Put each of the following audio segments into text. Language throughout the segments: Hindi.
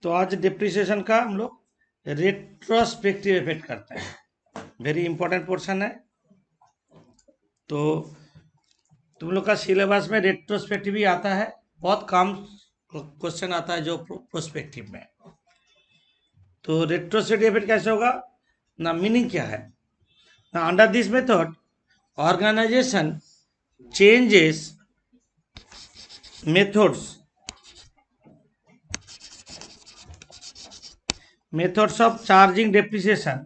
तो आज डिप्रिसिएशन का हम लोग रेट्रोस्पेक्टिव इफेक्ट करते हैं। वेरी इंपॉर्टेंट पोर्शन है। तो तुम लोग का सिलेबस में रेट्रोस्पेक्टिव ही आता है, बहुत कम क्वेश्चन आता है जो प्रोस्पेक्टिव में। तो रेट्रोस्पेक्टिव इफेक्ट कैसे होगा ना, मीनिंग क्या है ना, under this method organisation changes methods of charging depreciation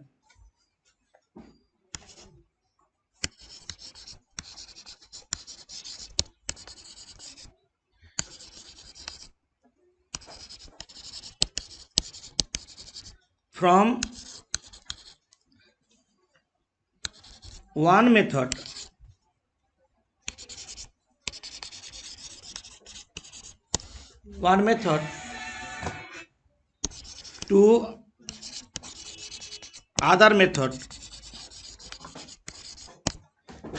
from one method to other method.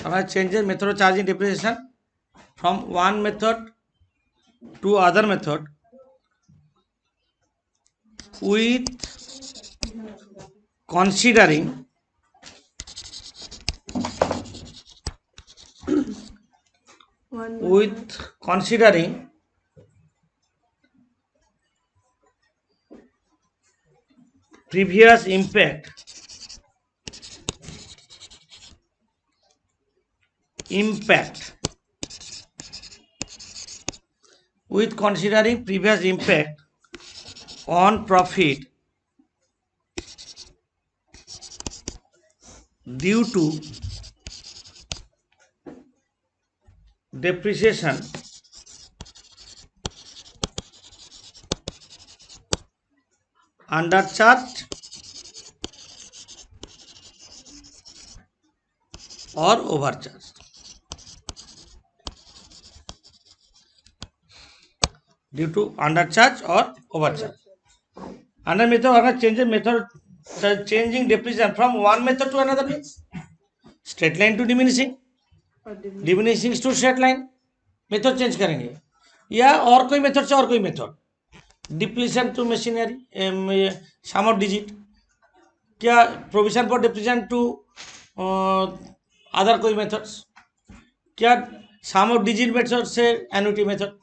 हमारा changes method of charging depreciation from one method to other method with considering previous impact with considering previous impact on profit due to depreciation undercharged or overcharged. Due to undercharge or overcharge. Under method, अगर changes method, changing depreciation from one method to another means straight line to diminishing, diminishing to straight line, method change करेंगे, या और कोई मेथड से और कोई method, depletion to machinery, sum of digit, क्या provision for depletion to other कोई मेथड्स, क्या सम ऑफ डिजिट मेथड से एन्युटी मेथड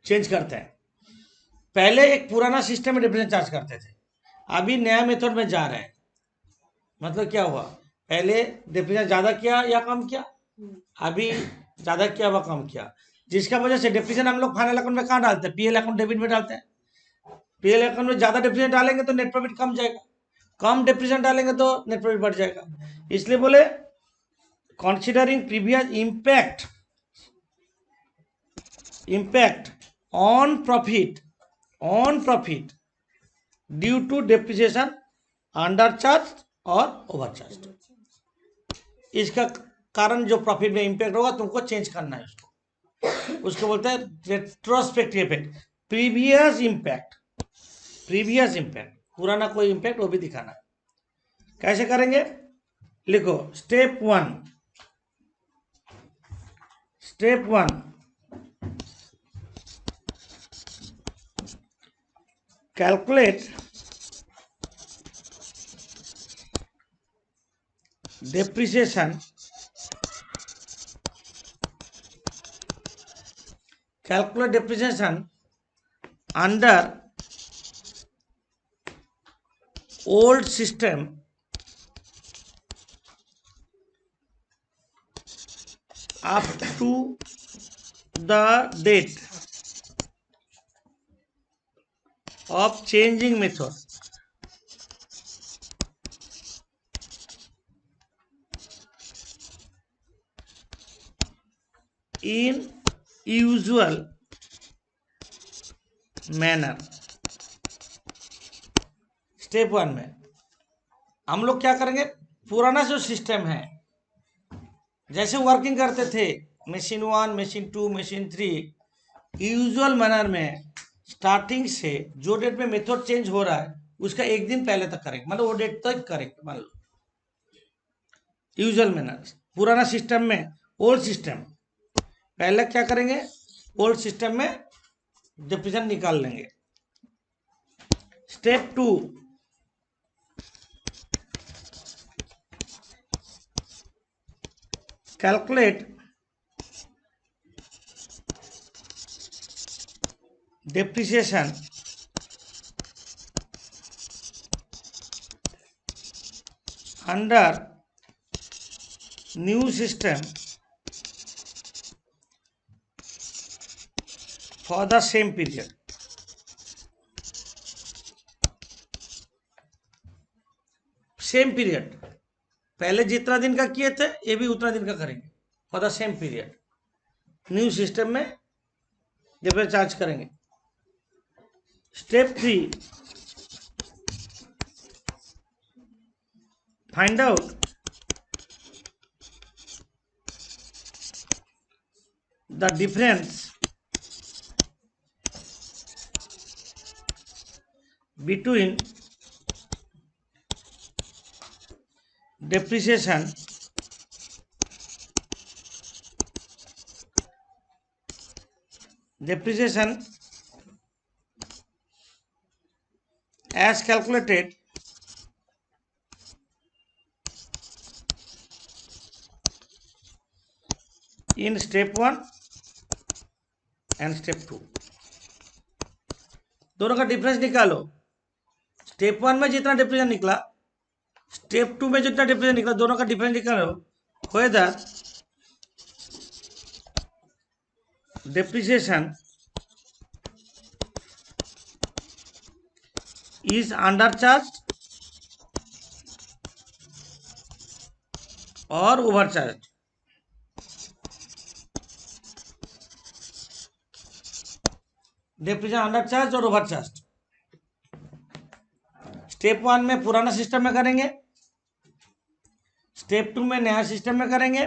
चेंज करते हैं। पहले एक पुराना सिस्टम में डिप्लीशन चार्ज करते थे, अभी नया मेथड में जा रहे हैं। मतलब क्या हुआ, पहले डिप्लीशन ज़्यादा किया या कम किया, अभी ज़्यादा किया व कम किया, जिसका वजह से डिप्लीशन हम लोग फाइनल अकाउंट में कहाँ डालते हैं, पीएल अकाउंट डेबिट में डालते हैं। पीएल अकाउंट में ज़्यादा डिप्लीशन डालेंगे तो नेट प्रॉफिट कम जाएगा, कम डिप्लीशन डालेंगे तो नेट प्रॉफिट बढ़ जाएगा। इसलिए बोले considering previous impact on profit due to depreciation undercharge और ओवरचार्ज। इसका कारण जो प्रॉफिट में इंपैक्ट होगा तुमको चेंज करना है, उसको बोलते हैं रेट्रोस्पेक्टिव इफेक्ट। प्रीवियस इम्पैक्ट, पुराना कोई इम्पैक्ट वो भी दिखाना है। कैसे करेंगे, लिखो step one calculate depreciation under old system up to the date of changing method in usual manner। Step one में हम लोग क्या करेंगे, पुराना जो सिस्टम है जैसे वर्किंग करते थे, machine 1, machine 2, machine 3, usual manner में स्टार्टिंग से जो डेट में मेथड चेंज हो रहा है उसका एक दिन पहले तक करेंगे, मतलब वो डेट तक करेंगे। मान लो यूजुअल मैनर, पुराना सिस्टम में ओल्ड सिस्टम, पहले क्या करेंगे, ओल्ड सिस्टम में डिप्रीशिएशन निकाल लेंगे, step 2, calculate depreciation under new system for the same period. Same period, पहले जितना दिन का किए थे ये भी उतना दिन का करेंगे for the same period. New system में डिफरेंस चार्ज करेंगे। Step 3, find out the difference between depreciation as calculated in step 1 and step 2। दोनों का डिफरेंस निकालो। स्टेप 1 में जितना डिफरेंस निकला, स्टेप 2 में जितना डिफरेंस निकला, दोनों का डिफरेंस निकालो। whether depreciation is undercharged or overcharged। Depression undercharge और ओवरचार्ज। स्टेप 1 में पुराना सिस्टम में करेंगे, स्टेप 2 में नया सिस्टम में करेंगे।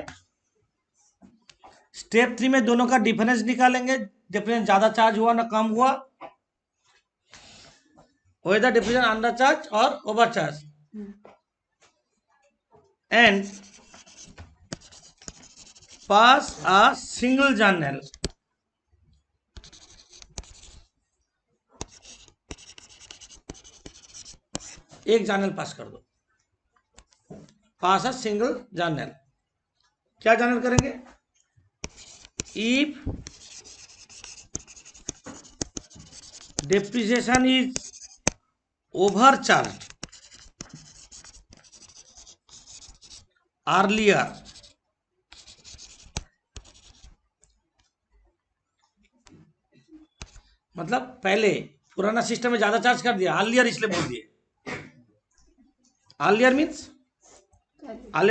स्टेप 3 में दोनों का डिफरेंस निकालेंगे, डिफरेंस ज्यादा चार्ज हुआ ना कम हुआ, whether डिफरेंस अंडरचार्ज और overcharge, and pass a single journal एक जर्नल पास कर दो। पास अ सिंगल जर्नल, क्या जर्नल करेंगे? If depreciation is overcharged earlier मतलब पहले पुराना सिस्टम में ज्यादा चार्ज कर दिया, अर्लियर इसलिए बोल दिए। Earlier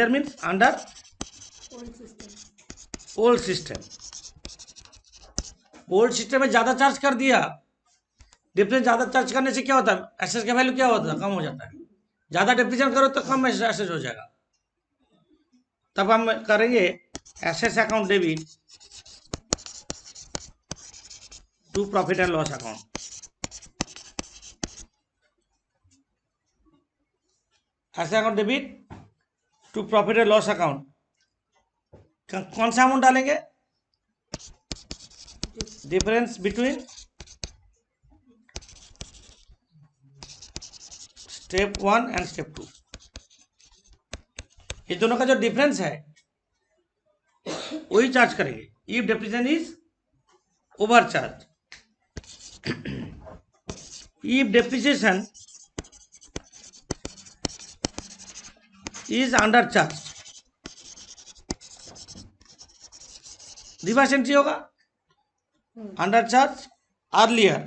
means under old system. Old system में ज्यादा चार्ज कर दिया, डिफरेंस ज्यादा चार्ज करने से क्या होता है? एसेट का वैल्यू क्या होता है? कम हो जाता है। ज्यादा डिप्रेशन करो तो कम एसेट हो जाएगा। तब हम करेंगे assets account debit to profit and loss account. Asset account debit to profit and loss account. कौन सा अमाउंट डालेंगे? Difference between step 1 and step 2। ये दोनों का जो डिफरेंस है वही चार्ज करेंगे। If depreciation is overcharge, if depreciation is undercharge, reverse entry होगा undercharge earlier,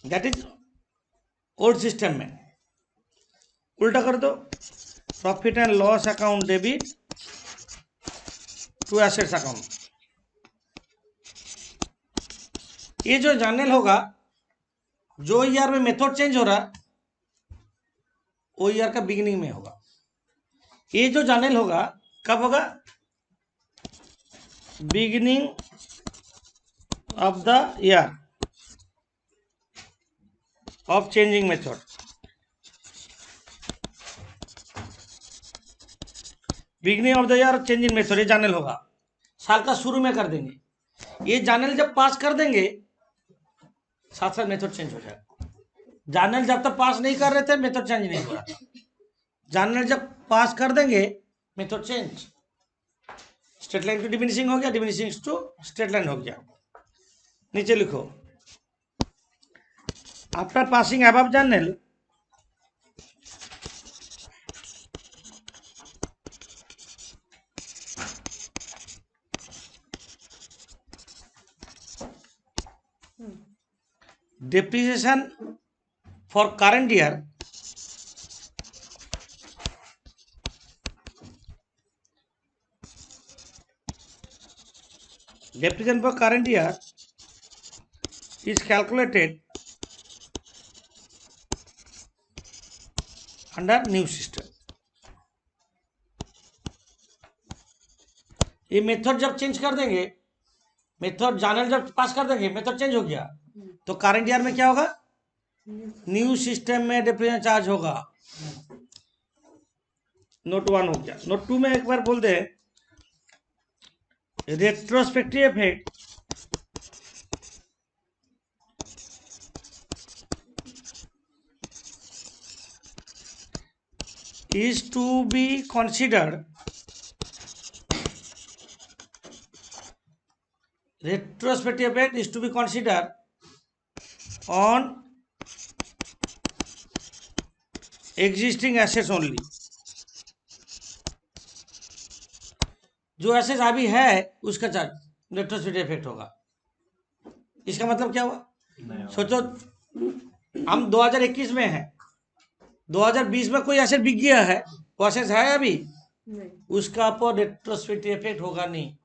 that is old system में। उल्टा कर दो, profit and loss account debit to assets account. ये जो जर्नल होगा, जो ईयर में मेथड चेंज हो रहा वो ईयर का बिगिनिंग में होगा। ये जो जर्नल होगा कब होगा? Beginning of the year of changing method. Beginning of the year changing method ये जर्नल होगा। साल का शुरू में कर देंगे। ये जर्नल जब पास कर देंगे साथ साथ मेथड चेंज हो जाएगा। जर्नल जब तक पास नहीं कर रहे थे मेथड चेंज नहीं हो रहा था, जर्नल जब पास कर देंगे method change. Straight line to diminishing हो गया, डिमिनिशिंग टू स्ट्रेट लाइन हो गया। नीचे लिखो, after passing above journal depreciation for current year depreciation for current year is calculated under new system। ये मेथड जब चेंज कर देंगे, मेथड जर्नल जब पास कर देंगे मेथड चेंज हो गया, तो करंट ईयर में क्या होगा, न्यू सिस्टम में डिप्रेशन चार्ज होगा। नोट 1 हो गया। नोट 2 में एक बार बोल दे, retrospective effect is to be considered, retrospective effect is to be considered on existing assets only। जो एसेट्स अभी है उसका चार्ज रेट्रोस्पेक्टिव इफेक्ट होगा। इसका मतलब क्या हुआ, सोचो हम 2021 में हैं, 2020 में कोई एसेट बिक गया है, वो एसेट है अभी नहीं, उसका ऊपर रेट्रोस्पेक्टिव इफेक्ट होगा नहीं।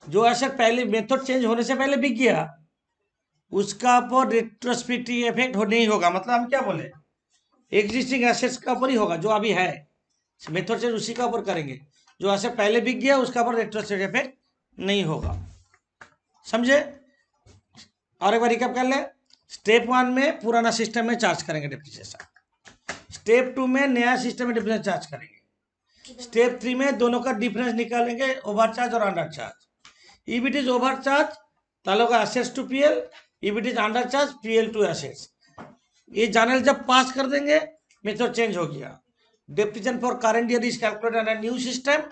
जो एसेट पहले मेथड चेंज होने से पहले बिक गया उसका ऊपर रेट्रोस्पेक्टिव इफेक्ट नहीं होगा। मतलब हम क्या बोले, एग्जिस्टिंग एसेट्स का ऊपर ही होगा, जो अभी है मेथड चेंज उसी का ऊपर करेंगे। जो एसेट पहले बिक गया उसका ऊपर रेट्रोस्पेक्टिव इफेक्ट नहीं होगा, समझे। और एक बार रिकैप कर ले, स्टेप 1 में पुराना सिस्टम में चार्ज करेंगे डिप्रिसिएशन, स्टेप 2 में नया सिस्टम में डिफरेंस चार्ज करेंगे, स्टेप 3 में दोनों का डिफरेंस निकालेंगे, ओवर चार्ज और under charge. If it is over charge तालो का assets to PL, if it is under charge PL to assets. ये जर्नल जब पास कर देंगे मेथड चेंज हो गया। Depreciation for current year is calculated under new system,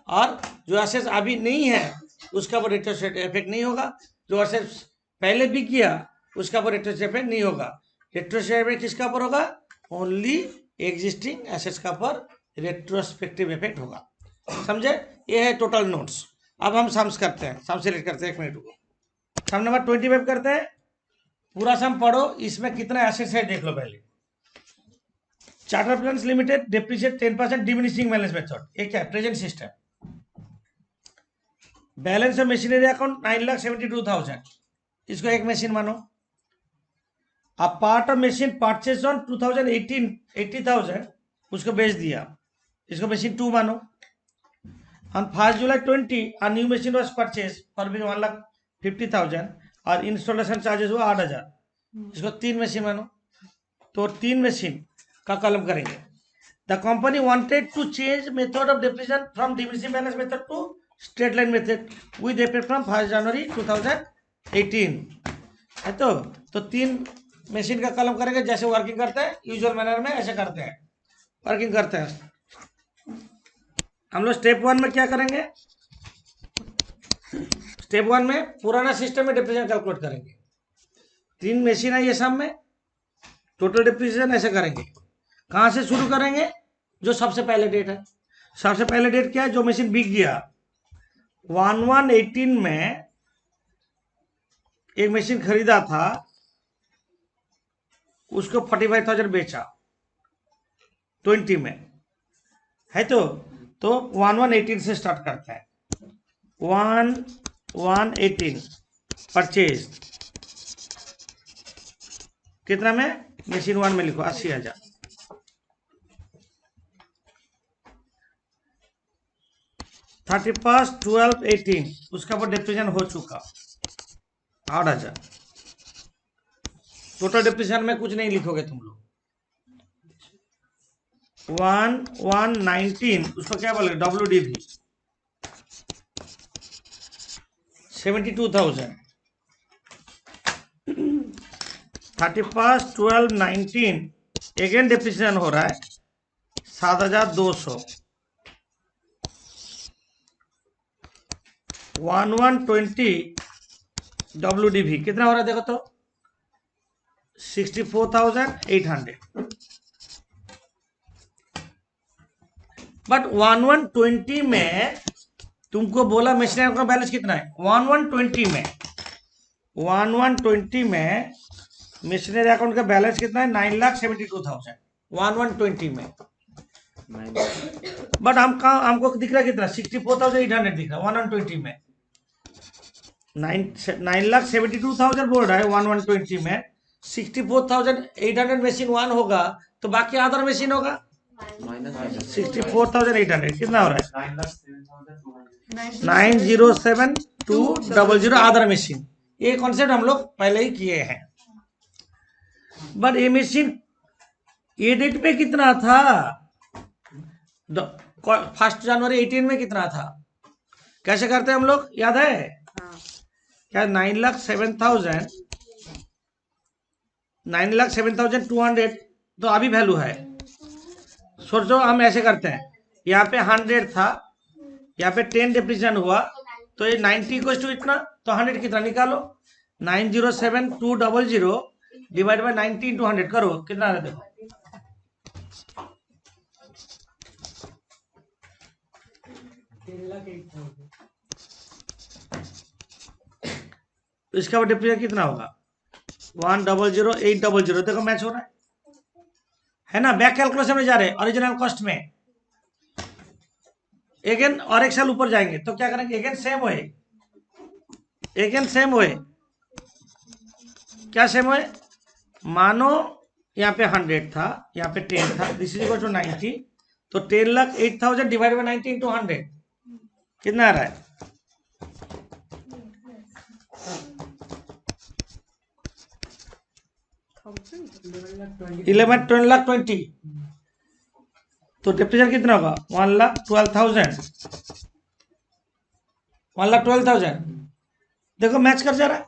और जो एसेट्स अभी नहीं है उसका ऊपर रेट्रोस्पेक्टिव इफेक्ट नहीं होगा। जो एसेट्स पहले बिक गया उसका ऊपर रेट्रोस्पेक्टिव इफेक्ट नहीं होगा। रेट्रोस्पेक्टिव इफेक्ट किसका ऊपर होगा, ओनली एग्जिस्टिंग एसेट्स का पर रेट्रोस्पेक्टिव इफेक्ट होगा, समझे। ये है टोटल नोट्स। अब हम सम्स करते हैं, सम सेलेक्ट करते हैं, 1 मिनट को सम नंबर 25 करते हैं। पूरा सम पढ़ो, इसमें कितना एसेट्स है देख लो पहले। Charter plans limited depreciate 10% diminishing balance method, ये क्या है, present system. Balance of machinery account 9,72,000, इसको एक मशीन मानो। A part of machine purchased on 2018 80,000, उसको बेच दिया, इसको मशीन 2 मानो। On 1 July 20 a new machine was purchased for 1,50,000 और इंस्टॉलेशन चार्जेस हुआ 8,000, इसको 3 मशीन मानो। तो 3 मशीन का कॉलम करेंगे। The company wanted to change method of depreciation from diminishing balance method to straight line method with effect from 1 January 2018 है। तो 3 मशीन का कॉलम करेंगे, जैसे वर्किंग करते हैं यूजुअल मैनर में ऐसे करते हैं, वर्किंग करते हैं। हम लोग स्टेप 1 में क्या करेंगे, स्टेप 1 में पुराना सिस्टम में डिप्रिसिएशन कैलकुलेट करेंगे। 3 मशीन है ये सब में, टोटल डिप्रिसिएशन ऐसे करेंगे। कहाँ से शुरू करेंगे, जो सबसे पहले डेट है। सबसे पहले डेट क्या है, जो मशीन बिक गया 1/1/18 में एक मशीन खरीदा था, उसको 45,000 बेचा 20 में है। तो 1/1/18 से स्टार्ट करता है। 1/1/18 परचेज कितना में, मशीन 1 में लिखो 80,000। 31/12/18 उसका पर डिप्रिसिएशन हो चुका 8,000। टोटल डिप्रिसिएशन में कुछ नहीं लिखोगे तुम लोग। 1/1/19 उसको क्या बोलोगे, WDV 72,000। 31, 12, 19 अगेन डिप्रिसिएशन हो रहा है 7,200। 1120 WDV कितना हो रहा है देखो तो 64,800। बट 1120 में तुमको बोला मशीनरी का बैलेंस कितना है। 1120 में मशीनरी अकाउंट का बैलेंस कितना है 9,72,000 1120 में। बट हमको दिख रहा है कितना 64,800 दिख रहा है 1120 में। 9,72,000 बोल रहा है 1120 में। 64,800 मशीन 1 होगा तो बाकी अदर मशीन होगा 64,800 कितना हो रहा है 907,200 अदर मशीन। ये कॉन्सेप्ट हम लोग पहले ही किए हैं। बट ये मशीन ये डेट पे कितना था 1 जनवरी 18 में कितना था। कैसे करते हैं हम लोग याद है क्या 9,07,200 तो अभी वैल्यू है। सोचो हम ऐसे करते हैं यहाँ पे 100 था यहाँ पे 10 डिप्रिसिएशन हुआ तो ये 90 इक्वल टू इतना तो 100 कितना निकालो 9,07,200 डिवाइड बाय 90 इंटू 100 करो कितना आ रहा है देखो। इसका डिप्रिसिएशन कितना होगा 1,008,000 देखो मैच हो रहा है ना। बैक कैलकुलेशन में जा रहे हैं ओरिजिनल कॉस्ट में। अगेन और एक साल ऊपर जाएंगे तो क्या करेंगे अगेन सेम होए क्या सेम होए मानो यहाँ पे 100 था यहाँ पे 10 था दिस इज इक्वल टू 90 तो 10,08,000 डिवाइड बाय 90 इंटू 100 कितना आ रहा है 11,20 तो डिप्रिसिएशन कितना होगा 1,12,000 देखो मैच कर जा रहा है।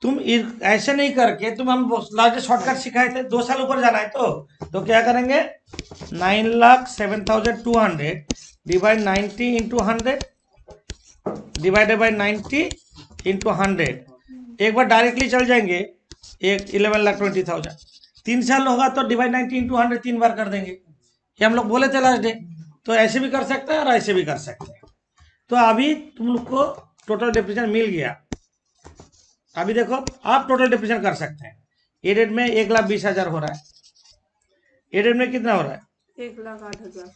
तुम ऐसे नहीं करके तुम हम लास्ट शॉर्टकट सिखाए थे 2 साल ऊपर जाना है तो क्या करेंगे 9,07,200 divide 90 into 100 divided by 90 into 100 एक बार डायरेक्टली चल जाएंगे 11,20,000। 3 साल होगा तो डिवाइड 90 इंटू 100 3 बार कर देंगे। ये हम लोग बोले थे लास्ट डे तो ऐसे भी कर सकते हैं और ऐसे भी कर सकते हैं। तो अभी तुम लोग को टोटल डिप्रिसिएशन मिल गया। अभी देखो आप टोटल डिप्रिसिएशन कर सकते हैं। ये डेट में 1,20,000 हो रहा है। ये डेट में कितना हो रहा है 1,08,000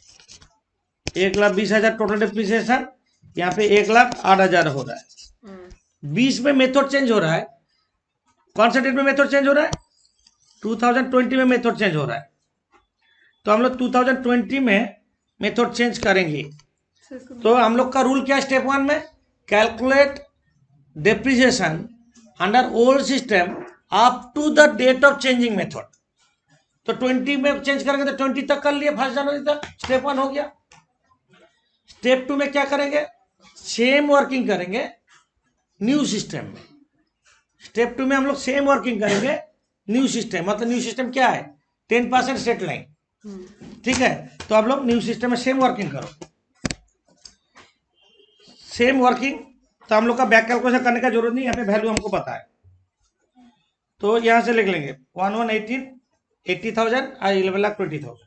1,20,000 टोटल डिप्रिसिएशन। यहाँ पे 1,08,000 हो रहा है। 20 में मेथड चेंज हो रहा है। कौन सा डेट में मेथड चेंज हो रहा है 2020 में मेथड चेंज हो रहा है। तो हम लोग 2020 में मेथड चेंज करेंगे। तो हम लोग का रूल क्या है स्टेप 1 में calculate depreciation under old system up to the date of changing method. तो 20 में चेंज करेंगे तो 20 तक कर लिए 1 जनवरी तक स्टेप 1 हो गया। स्टेप 2 में क्या करेंगे सेम वर्किंग करेंगे न्यू सिस्टम में। स्टेप 2 में हम लोग सेम वर्किंग करेंगे न्यू सिस्टम। मतलब न्यू सिस्टम क्या है 10% स्ट्रेट लाइन ठीक है। तो आप लोग न्यू सिस्टम में सेम वर्किंग करो सेम वर्किंग। तो हम लोग का बैक कैलकुलेशन करने का जरूरत नहीं यहाँ पे वैल्यू हमको पता है। तो यहाँ से लिख लेंगे 11,80,000 और 11,20,000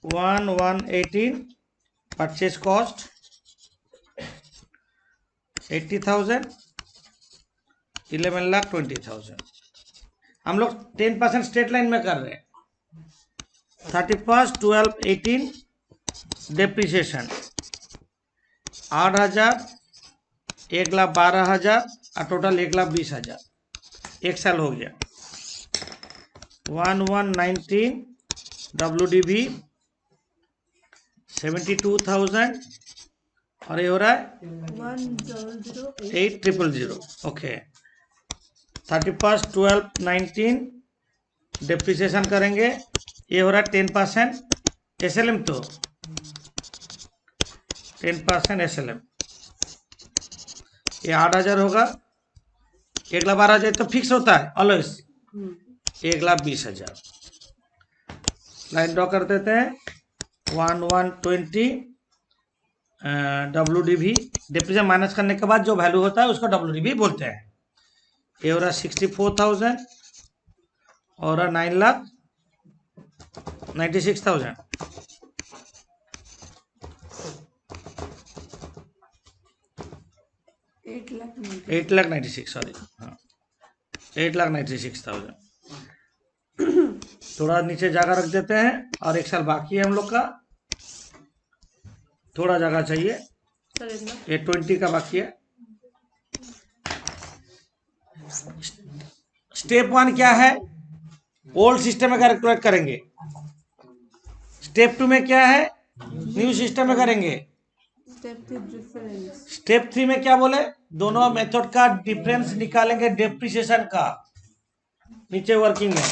11,18 परचेज कॉस्ट 80,000 11,20,000 हम लोग 10% स्ट्रेट लाइन में कर रहे हैं। 31, 12, 18 डेप्रिसिएशन 8,000 1,12,000 और टोटल 1,20,000 एक साल हो गया। 1119 WDV 72,000 और ये हो रहा है 8,000 ओके। 31, 12, 19 डेप्रिसिएशन करेंगे ये हो रहा है 10% SLM तो 10% SLM ये 8,000 होगा, 1,12,000 तो फिक्स होता है ऑलवेज, 1,20,000। लाइन ड्रॉ कर देते हैं 1120 WDV, डिप्रीशिएशन माइनस करने के बाद जो वैल्यू होता है उसको WDV बोलते हैं। ये हो रहा 64,000 और 9,96,000। 8,96,000 सॉरी, हाँ 8,96,000। थोड़ा नीचे जगह रख देते हैं और 1 साल बाकी है हम लोग का, थोड़ा जगह चाहिए, ये 20 का बाकी है। स्टेप 1 क्या है, ओल्ड सिस्टम में कैलकुलेट करेंगे। स्टेप 2 में क्या है, न्यू सिस्टम में करेंगे। स्टेप 3 में क्या बोले, दोनों मेथड का डिफरेंस निकालेंगे डेप्रिसिएशन का। नीचे वर्किंग में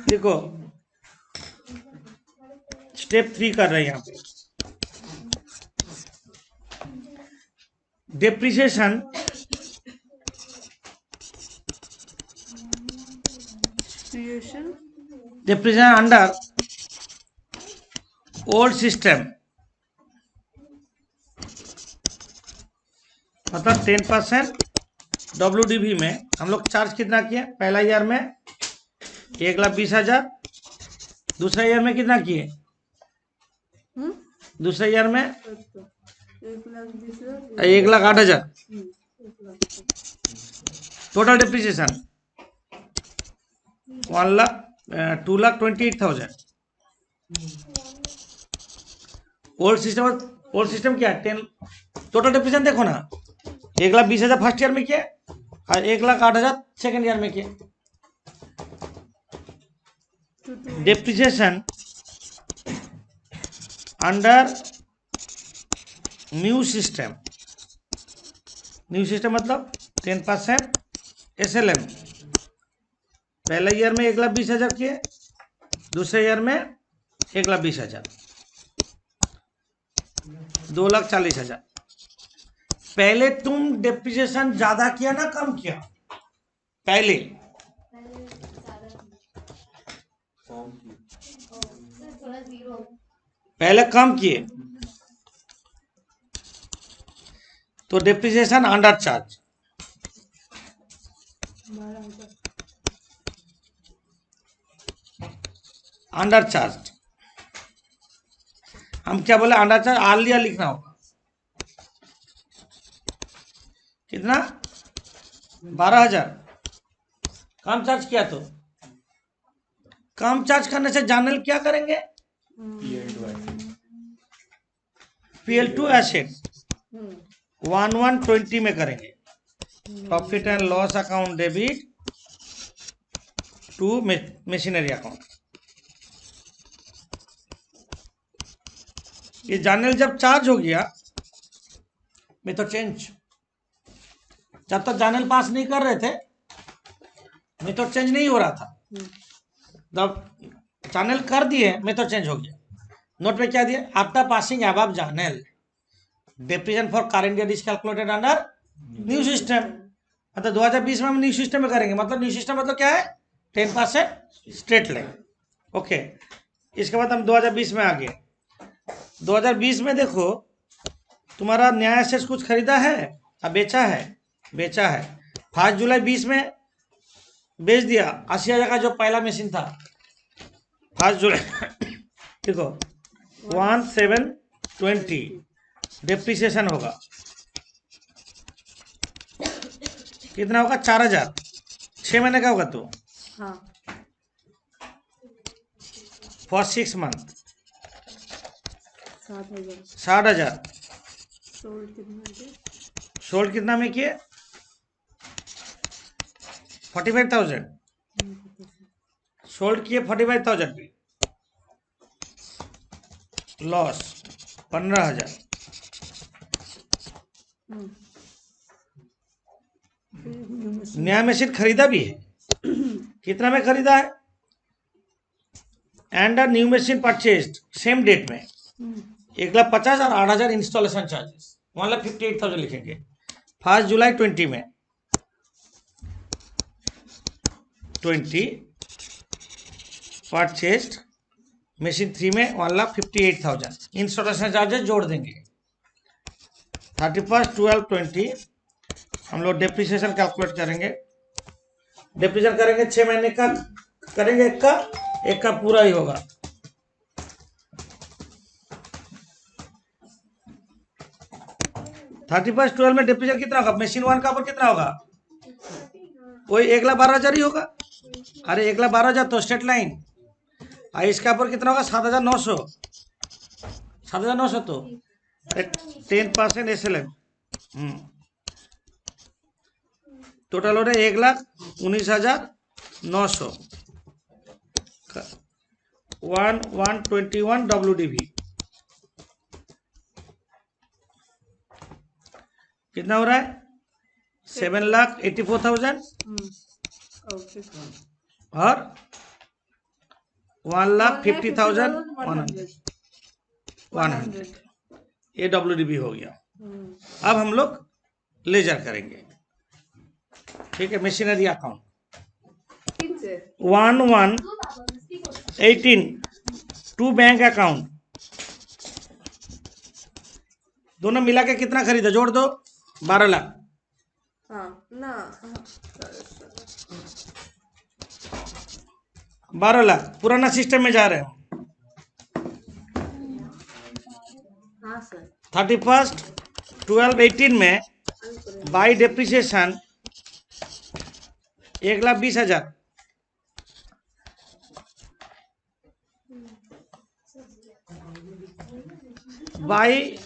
देखो, स्टेप 3 कर रहे हैं यहाँ पे। डेप्रिसिएशन अंडर ओल्ड सिस्टम मतलब 10% WDV में हम लोग चार्ज कितना किए, पहला ईयर में 1,20,000, दूसरा ईयर में कितना किए, दूसरे ईयर में 1,08,000। Total depreciation 2,28,000। ओल्ड सिस्टम क्या है, 10। टोटल डिप्रिसिएशन देखो ना, 1,20,000 फर्स्ट ईयर में किया और 1,08,000 सेकेंड ईयर में किया। डिप्रिसिएशन अंडर न्यू सिस्टम मतलब 10% SLM, पहले ईयर में 1,20,000 किए, दूसरे ईयर में 1,20,000, 2,40,000। पहले तुम डेप्रिसिएशन ज्यादा किया ना कम किया, पहले कम किए तो depreciation under charge. Under charge हम क्या बोले, अंडर चार्ज आलिया लिखना होगा। कितना, 12,000 कम चार्ज किया तो कम चार्ज करने से जानल क्या करेंगे, PL2 एसेट 1120 में करेंगे। Profit and loss account debit to machinery account. ये जानल जब चार्ज हो गया मेथड चेंज, जब तक जानल पास नहीं कर रहे थे मेथड चेंज नहीं हो रहा था, जब चैनल कर दिए मेथड चेंज हो गया। नोट में क्या दिया, after passing above channel depreciation for current year is calculated under new system. मतलब 2020 में हम न्यू सिस्टम में करेंगे, मतलब न्यू सिस्टम मतलब क्या है, 10% स्ट्रेट लाइन। ओके, इसके बाद हम 2020 में आ गए। 2020 में देखो तुम्हारा नया एसेट्स कुछ खरीदा है या बेचा है, 5 जुलाई 20 में बेच दिया 80,000 का जो पहला मशीन था, 5 जुलाई देखो 1720 डेप्रिसिएशन होगा, कितना होगा, 4,000, 6 महीने का होगा तो फॉर 6 मंथ 60,000। सोल्ड कितना में किए, 45,000 सोल्ड किए, 45,000 पे लॉस 15,000। नया मशीन खरीदा भी है, कितना में खरीदा है, and new machine purchased same date में 1,50,000 और 8,000 इंस्टॉलेशन चार्जेस 1,58,000 लिखेंगे। 1 जुलाई 20 में 20 परचेस्ड मशीन 3 में 1,58,000 इंस्टॉलेशन चार्जेस जोड़ देंगे। 31/12/20 हम लोग डेप्रिसिएशन कैलकुलेट करेंगे। डेप्रिसिएशन करेंगे 6 महीने का करेंगे, एक का पूरा ही होगा। थर्टी फर्स्ट 12 में डेप्रिसिएशन कितना होगा? मशीन 1 का ऊपर कितना होगा? वही 1,12,000 ही होगा। अरे 1,12,000 तो स्ट्रेट लाइन, और इसका ऊपर कितना होगा? 7,900। 7,900 तो 10% SLM टोटल हो रहा है 1,19,900। 1,121 WDV कितना हो रहा है? 7,84,000 और 1,50,100 ये WDV हो गया। अब हम लोग लेजर करेंगे, ठीक है। Machinery account 1,118 to bank account, दोनों मिला के कितना खरीदा? जोड़ दो, 12 लाख। हाँ ना 12 लाख पुराना सिस्टम में जा रहे हो। हाँ सर 31/12/18 में by depreciation 1,20,000 by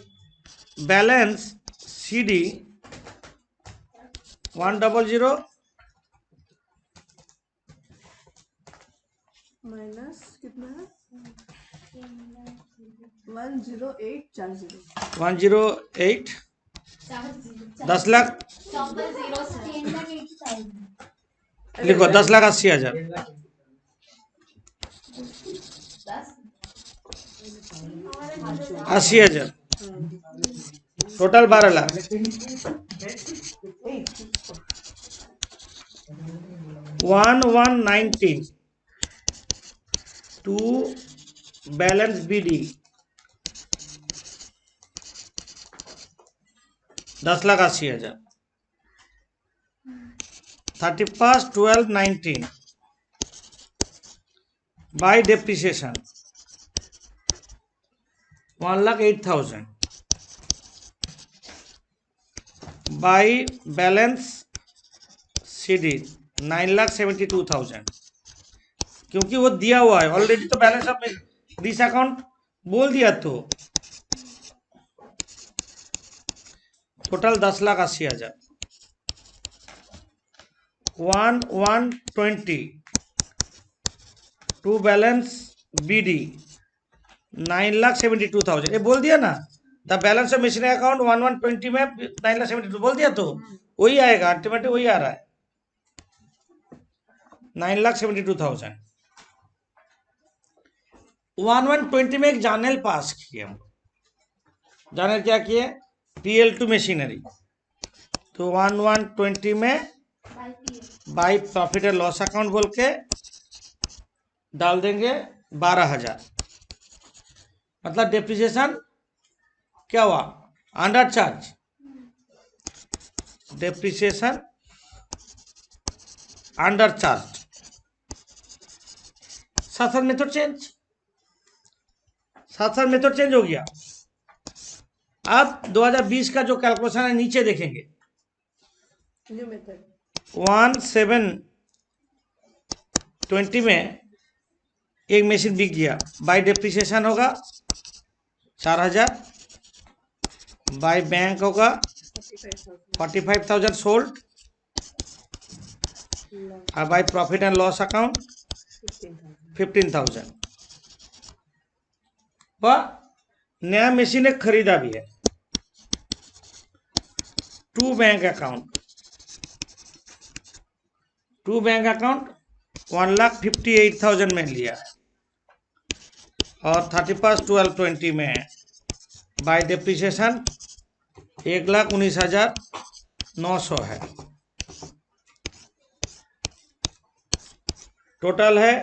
balance CD 100 minus कितना है 10840 108 10 लाख लिखो, 10,80,000 80,000 total 12 lakh. 1,119 to balance BD 10,80,000। 31/12/19 by depreciation 1,08,000 by balance CD 9,72,000, क्योंकि वो दिया हुआ है ऑलरेडी, तो बैलेंस ऑफ दिस अकाउंट बोल दिया, तो टोटल 10,80,000। 1,120 टू बैलेंस BD 9,72,000, ये बोल दिया ना। The balance of machinery account 1,120 में 9,72 बोल दिया, तो वही आएगा, अल्टीमेटली वही आ रहा है 9,72,000। 1,120 में एक जर्नल पास किए हम। जर्नल क्या किए? PL2 मशीनरी, तो 1,120 में by profit and loss account बोल के डाल देंगे 12,000। मतलब डेप्रिसिएशन क्या हुआ? Under charge. Depreciation under charge, साथ मेथड चेंज हो गया। अब 2020 का जो कैलकुलेशन है नीचे देखेंगे। न्यू मेथड 1,720 में एक मशीन बिक गया, बाई डेप्रिसिएशन होगा 4,000, बाई बैंक होगा 45,000 सोल्ड, और by profit and loss account 15,000। वह नया मशीन एक खरीदा भी है। टू बैंक अकाउंट 1,58,000 में लिया है, और 31/12/20 में बाई डेप्रिसिएशन 1,19,000 900 है, टोटल है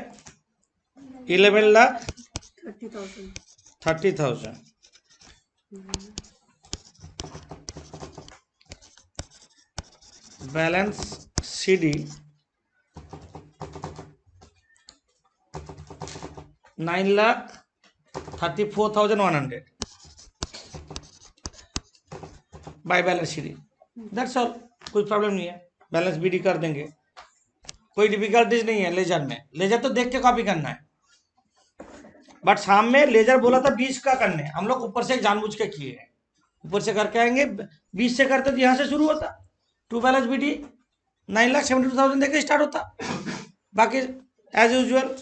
11,30,000। Balance CD 9,34,100 by balance CD। That's all, कोई प्रॉब्लम नहीं है, बैलेंस BD कर देंगे, कोई डिफिकल्टीज नहीं है। लेजर में, लेजर तो देख के कॉपी करना है, बट शाम में लेजर बोला था 20 का करने, हम लोग ऊपर से जानबूझ के किए हैं, ऊपर से करके आएंगे। 20 से करते तो यहाँ से शुरू होता, टू बैलेंस BD 9,72,000 देके स्टार्ट होता, बाकी एज यूजुअल